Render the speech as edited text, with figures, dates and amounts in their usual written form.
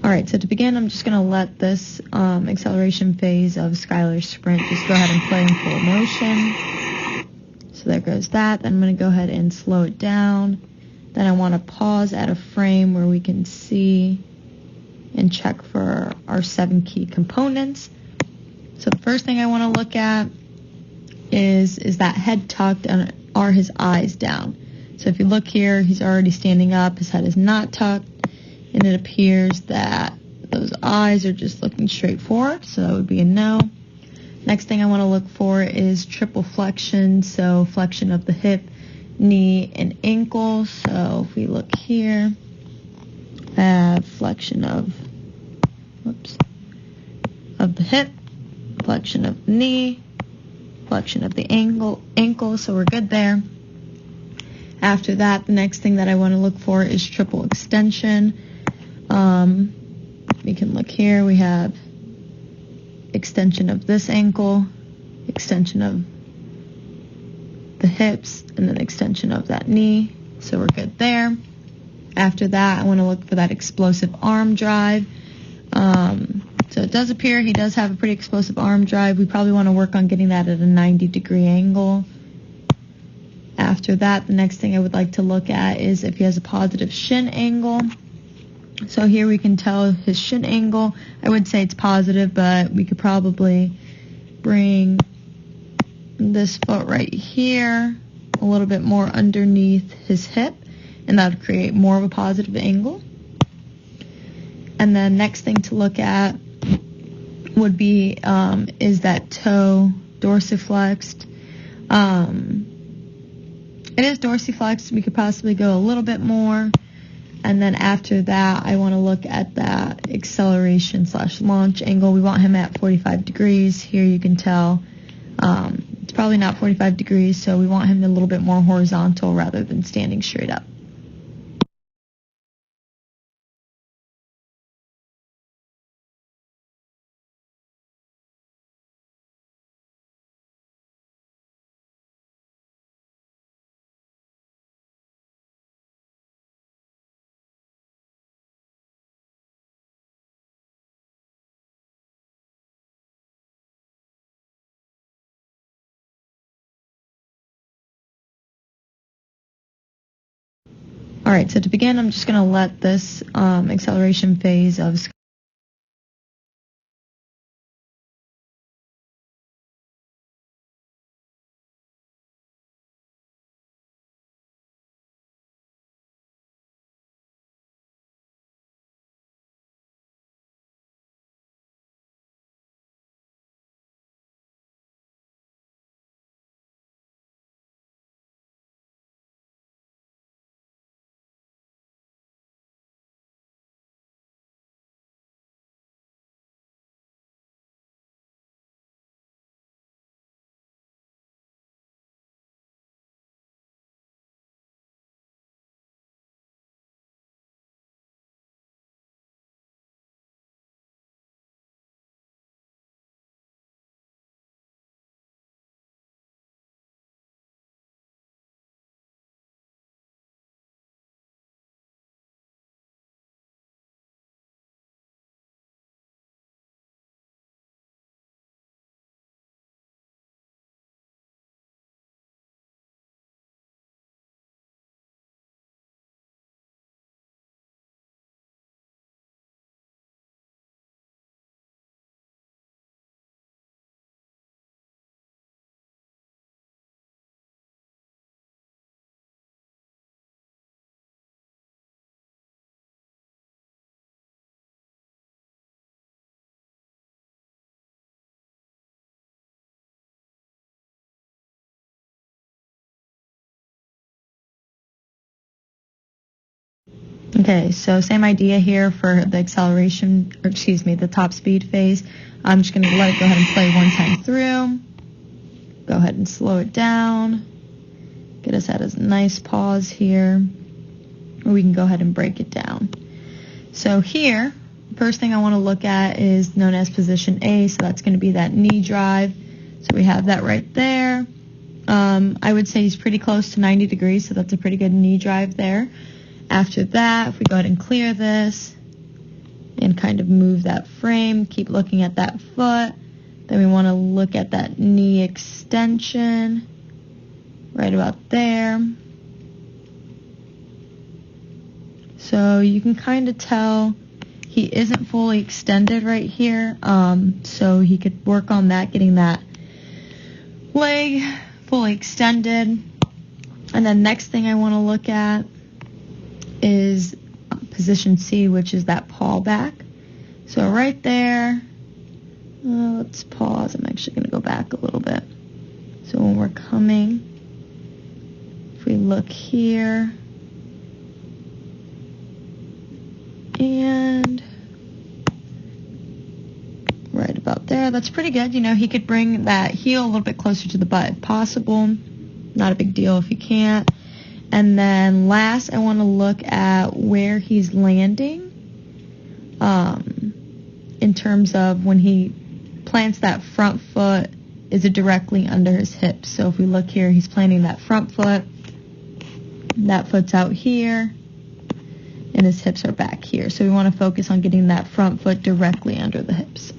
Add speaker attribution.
Speaker 1: Alright, so to begin, I'm just going to let this acceleration phase of Skylar's sprint just go ahead and play in full motion. So there goes that. Then I'm going to go ahead and slow it down. Then I want to pause at a frame where we can see and check for our 7 key components. So the first thing I want to look at is that head tucked and are his eyes down? So if you look here, he's already standing up, his head is not tucked, and it appears that those eyes are just looking straight forward, so that would be a no. Next thing I want to look for is triple flexion, so flexion of the hip, knee, and ankle. So if we look here, I have flexion of the hip, flexion of the knee, flexion of the ankle, so we're good there. After that, the next thing that I want to look for is triple extension. We can look here, we have extension of this ankle, extension of the hips, and then extension of that knee, so we're good there. After that, I want to look for that explosive arm drive. So it does appear he does have a pretty explosive arm drive. We probably want to work on getting that at a 90-degree angle. After that, the next thing I would like to look at is if he has a positive shin angle. So here we can tell his shin angle. I would say it's positive, but we could probably bring this foot right here a little bit more underneath his hip, and that would create more of a positive angle. And then next thing to look at would be is that toe dorsiflexed. It is dorsiflexed. We could possibly go a little bit more. And then after that, I want to look at that acceleration/launch angle. We want him at 45 degrees. Here you can tell it's probably not 45 degrees, so we want him a little bit more horizontal rather than standing straight up. All right, so to begin, I'm just going to let this acceleration phase of Okay, so same idea here for the acceleration, or excuse me, the top speed phase. I'm just going to let it go ahead and play one time through. Go ahead and slow it down. Get us at a nice pause here, or we can go ahead and break it down. So here, first thing I want to look at is known as position A, so that's going to be that knee drive. So we have that right there. I would say he's pretty close to 90 degrees, so that's a pretty good knee drive there. After that, if we go ahead and clear this and kind of move that frame. Keep looking at that foot. Then we want to look at that knee extension right about there. So you can kind of tell he isn't fully extended right here. So he could work on that, getting that leg fully extended. And then next thing I want to look at is position C, which is that paw back. So right there, let's pause. I'm actually going to go back a little bit. So when we're coming, if we look here, and right about there, that's pretty good. You know, he could bring that heel a little bit closer to the butt if possible. Not a big deal if you can't. And then last, I want to look at where he's landing in terms of when he plants that front foot, is it directly under his hips? So if we look here, he's planting that front foot. That foot's out here, and his hips are back here. So we want to focus on getting that front foot directly under the hips.